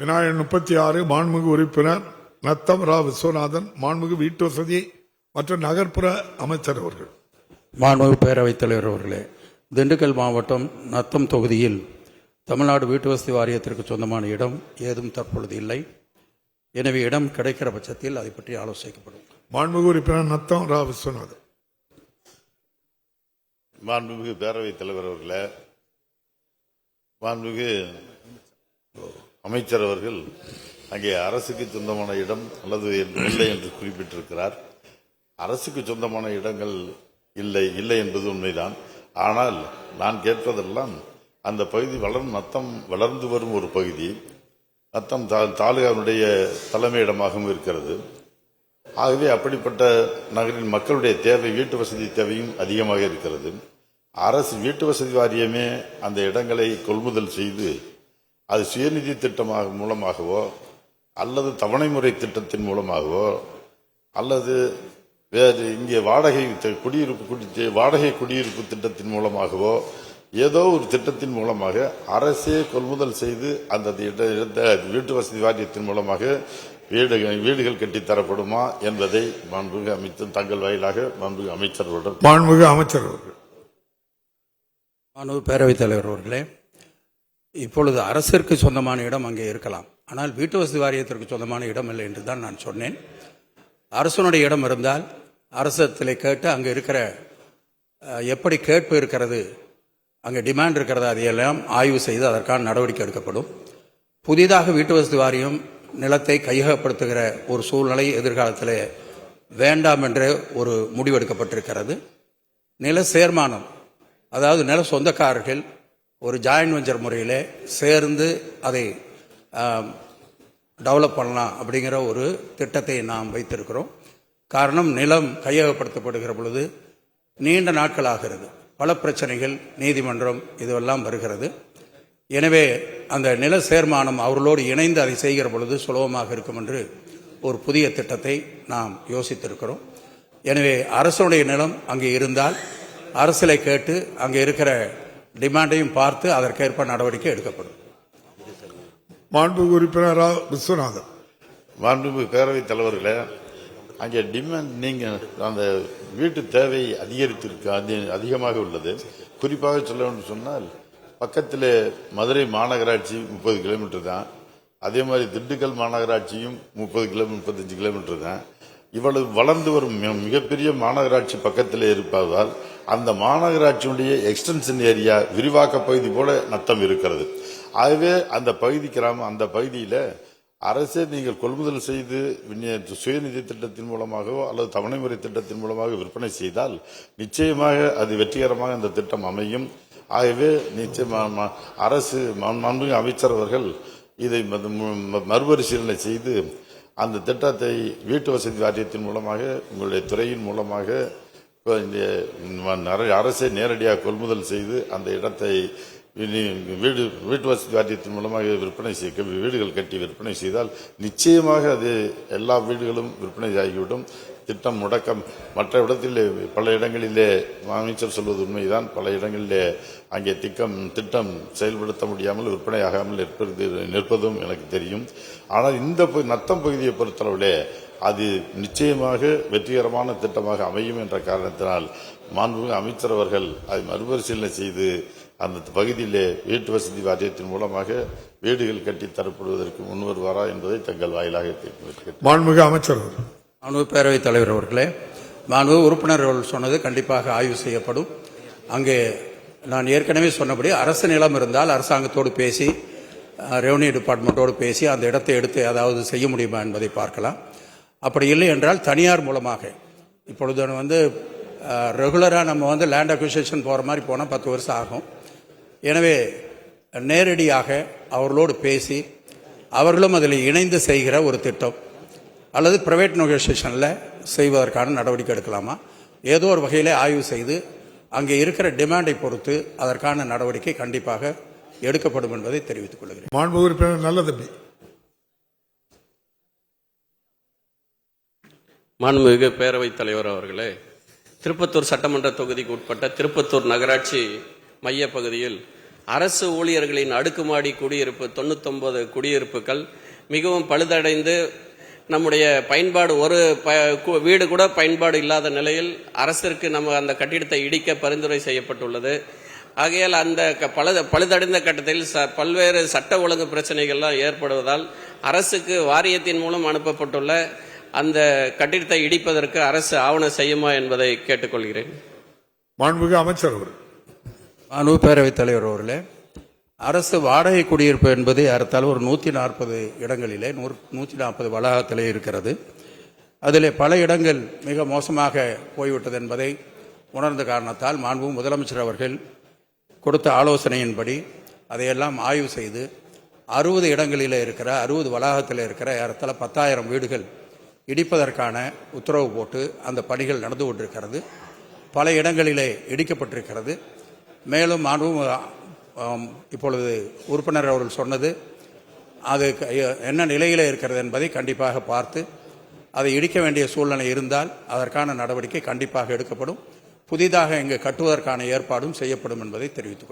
விநாயகன் 36 மாண்புமிகு உறுப்பினர் நத்தம் ரா விஸ்வநாதன் மாண்புமிகு வீட்டு வசதி மற்றும் நகர்ப்புற அமைச்சர் அவர்கள். மாண்புமிகு பேரவைத் தலைவர் அவர்களே, திண்டுக்கல் மாவட்டம் நத்தம் தொகுதியில் தமிழ்நாடு வீட்டு வசதி வாரியத்திற்கு சொந்தமான இடம் ஏதும் தற்பொழுது இல்லை. எனவே இடம் கிடைக்கிற பட்சத்தில் அதை பற்றி ஆலோசிக்கப்படும். மாண்புமிகு உறுப்பினர் நத்தம் ரா விஸ்வநாதன். மாண்புமிகு பேரவைத் தலைவர் அவர்களே, மாண்புமிகு அமைச்சர் அவர்கள் அங்கே அரசுக்கு சொந்தமான இடம் அல்லது இல்லை என்று குறிப்பிட்டிருக்கிறார். அரசுக்கு சொந்தமான இடங்கள் இல்லை என்பது உண்மைதான். ஆனால் நான் கேட்பதெல்லாம் அந்த பகுதி நத்தம் வளர்ந்து வரும் ஒரு பகுதி. நத்தம் தாலுகாவுடைய தலைமையிடமாகவும் இருக்கிறது. ஆகவே அப்படிப்பட்ட நகரின் மக்களுடைய தேவை, வீட்டு வசதி தேவையும் அதிகமாக இருக்கிறது. அரசு வீட்டு வசதி வாரியமே அந்த இடங்களை கொள்முதல் செய்து அது சுயநிதி திட்டமாக மூலமாகவோ அல்லது தவணை முறை திட்டத்தின் மூலமாகவோ அல்லது வேறு இங்கே வாடகை குடியிருப்பு திட்டத்தின் மூலமாகவோ ஏதோ ஒரு திட்டத்தின் மூலமாக அரசே கொள்முதல் செய்து அந்த வீட்டு வசதி வாரியத்தின் மூலமாக வீடுகள் கட்டித்தரப்படுமா என்பதை மாண்புமிகு அமைச்சர் தங்கள் வாயிலாக மாண்புமிகு அமைச்சர்களுடன் மாண்புமிகு பேரவைத் தலைவர் அவர்களே, இப்பொழுது அரசிற்கு சொந்தமான இடம் அங்கே இருக்கலாம். ஆனால் வீட்டு வசதி வாரியத்திற்கு சொந்தமான இடம் இல்லை என்று தான் நான் சொன்னேன். அரசனுடைய இடம் இருந்தால் அரசத்தில் கேட்டு அங்கே இருக்கிற எப்படி கேட்பு இருக்கிறது, அங்கே டிமாண்ட் இருக்கிறதா, அதையெல்லாம் ஆய்வு செய்து அதற்கான நடவடிக்கை எடுக்கப்படும். புதிதாக வீட்டு வசதி வாரியம் நிலத்தை கையகப்படுத்துகிற ஒரு சூழ்நிலை எதிர்காலத்தில் வேண்டாம் என்ற ஒரு முடிவெடுக்கப்பட்டிருக்கிறது. நில சேர்மானம், அதாவது நில சொந்தக்காரர்கள் ஒரு ஜாயின்ட் வெஞ்சர் முறையில் சேர்ந்து அதை டெவலப் பண்ணலாம் அப்படிங்கிற ஒரு திட்டத்தை நாம் வைத்திருக்கிறோம். காரணம், நிலம் கையகப்படுத்தப்படுகிற பொழுது நீண்ட நாட்கள் ஆகிறது, பல பிரச்சனைகள், நீதிமன்றம் இதுவெல்லாம் வருகிறது. எனவே அந்த நில சேர்மானம் அவர்களோடு இணைந்து அதை செய்கிற பொழுது சுலபமாக இருக்கும் என்று ஒரு புதிய திட்டத்தை நாம் யோசித்திருக்கிறோம். எனவே அரசுடைய நிலம் அங்கே இருந்தால் அரசியலை கேட்டு அங்கே இருக்கிற டிமாண்டையும் பார்த்து அதற்கேற்ப நடவடிக்கை எடுக்கப்படும். மாண்புமிகு உறுப்பினர் ரா விஸ்வநாதன். மாண்புமிகு பேரவைத் தலைவர்களே, அங்கே டிமாண்ட் நீங்கள் அந்த வீட்டு தேவை அதிகமாக உள்ளது. குறிப்பாக சொல்ல வேண்டும் சொன்னால், பக்கத்தில் மதுரை மாநகராட்சி 30 கிலோமீட்டர் தான். அதே மாதிரி திண்டுக்கல் மாநகராட்சியும் 35 கிலோமீட்டர் தான். இவ்வளவு வளர்ந்து வரும் மிகப்பெரிய மாநகராட்சி பக்கத்தில் இருப்பதால் அந்த மாநகராட்சியுடைய எக்ஸ்டென்ஷன் ஏரியா விரிவாக்க பகுதி போல நத்தம் இருக்கிறது. ஆகவே அந்த பகுதியில் அரசே நீங்கள் கொள்முதல் செய்து சுயநிதி திட்டத்தின் மூலமாகவோ அல்லது தவணை முறை திட்டத்தின் மூலமாக விற்பனை செய்தால் நிச்சயமாக அது வெற்றிகரமாக அந்த திட்டம் அமையும். ஆகவே நிச்சயமாக அரசு மாண்புமிகு அமைச்சர் அவர்கள் இதை மறுபரிசீலனை செய்து அந்த திட்டத்தை வீட்டு வசதி வாரியத்தின் மூலமாக உங்களுடைய துறையின் மூலமாக அரசே நேரடியாக கொள்முதல் செய்து அந்த இடத்தை வீட்டு வசதி வாரியத்தின் மூலமாக விற்பனை செய்ய வீடுகள் கட்டி விற்பனை செய்தால் நிச்சயமாக அது எல்லா வீடுகளும் விற்பனை ஆகிவிடும். திட்டம் முடக்கம் மற்ற இடத்திலே பல இடங்களிலே அமைச்சர் சொல்வது உண்மைதான். பல இடங்களிலே அங்கே திட்டம் செயல்படுத்த முடியாமல் விற்பனையாகாமல் நிற்பதும் எனக்கு தெரியும். ஆனால் இந்த நத்தம் பகுதியை பொறுத்தளவிலே அது நிச்சயமாக வெற்றிகரமான திட்டமாக அமையும் என்ற காரணத்தினால் மாண்புமிகு அமைச்சர் அவர்கள் அதை மறுபரிசீலனை செய்து அந்த பகுதியிலே வீட்டு வசதி வாரியத்தின் மூலமாக வீடுகள் கட்டி தரப்படுவதற்கு முன்வருவாரா என்பதை தங்கள் வாயிலாக மாண்புமிகு அமைச்சர். மாண்புமிகு பேரவைத் தலைவர் அவர்களே, மாண்புமிகு உறுப்பினர்கள் சொன்னது கண்டிப்பாக ஆய்வு செய்யப்படும். அங்கே நான் ஏற்கனவே சொன்னபடி அரசு நிலம் இருந்தால் அரசாங்கத்தோடு பேசி, ரெவன்யூ டிபார்ட்மெண்ட்டோடு பேசி அந்த இடத்தை எடுத்து ஏதாவது செய்ய முடியுமா என்பதை பார்க்கலாம். அப்படி இல்லை என்றால் தனியார் மூலமாக, இப்பொழுது ரெகுலராக நம்ம லேண்ட் அக்விசிஷன் போகிற மாதிரி போனால் 10 வருஷம் ஆகும். எனவே நேரடியாக அவர்களோடு பேசி அவர்களும் அதில் இணைந்து செய்கிற ஒரு திட்டம் அல்லது பிரைவேட் நெகோசியேஷனில் செய்வதற்கான நடவடிக்கை எடுக்கலாமா, ஏதோ ஒரு வகையிலே ஆய்வு செய்து அங்கே இருக்கிற டிமாண்டை பொறுத்து அதற்கான நடவடிக்கை கண்டிப்பாக எடுக்கப்படும் என்பதை தெரிவித்துக் கொள்கிறேன். மாண்புமிகு உறுப்பினர் நல்லதம்பி. மாண்புமிகு பேரவைத் தலைவர் அவர்களே, திருப்பத்தூர் சட்டமன்ற தொகுதிக்கு உட்பட்ட திருப்பத்தூர் நகராட்சி மைய பகுதியில் அரசு ஊழியர்களின் அடுக்குமாடி குடியிருப்பு 99 குடியிருப்புகள் மிகவும் பழுதடைந்து நம்முடைய பயன்பாடு வீடு கூட பயன்பாடு இல்லாத நிலையில் அரசிற்கு நம்ம அந்த கட்டிடத்தை இடிக்க பரிந்துரை செய்யப்பட்டுள்ளது. ஆகையால் அந்த பழுதடைந்த கட்டத்தில் பல்வேறு சட்ட ஒழுங்கு பிரச்சனைகள்லாம் ஏற்படுவதால் அரசுக்கு வாரியத்தின் மூலம் அனுப்பப்பட்டுள்ள அந்த கட்டிடத்தை இடிப்பதற்கு அரசு ஆவணம் செய்யுமா என்பதை கேட்டுக்கொள்கிறேன். மாண்புமிகு அமைச்சர் அவர்கள். மாண்புமிகு பேரவைத் தலைவர் அவர்களே, அரசு வாடகை குடியிருப்பு என்பது ஏறத்தாழ ஒரு 140 இடங்களிலே 140 வளாகத்திலே இருக்கிறது. அதிலே பல இடங்கள் மிக மோசமாக போய்விட்டது என்பதை உணர்ந்த காரணத்தால் மாண்புமிகு முதலமைச்சர் அவர்கள் கொடுத்த ஆலோசனையின்படி அதையெல்லாம் ஆய்வு செய்து 60 இடங்களிலே இருக்கிற 60 வளாகத்தில் இருக்கிற ஏறத்தாழ 10,000 வீடுகள் இடிப்பதற்கான உத்தரவு போட்டு அந்த பணிகள் நடந்து கொண்டிருக்கிறது. பல இடங்களிலே இடிக்கப்பட்டிருக்கிறது. மேலும் இப்பொழுது உறுப்பினர் அவர்கள் சொன்னது அது என்ன நிலையில் இருக்கிறது என்பதை கண்டிப்பாக பார்த்து அதை இடிக்க வேண்டிய சூழ்நிலை இருந்தால் அதற்கான நடவடிக்கை கண்டிப்பாக எடுக்கப்படும். புதிதாக இங்கு கட்டுவதற்கான ஏற்பாடும் செய்யப்படும் என்பதை தெரிவித்துக் கொள்கிறேன்.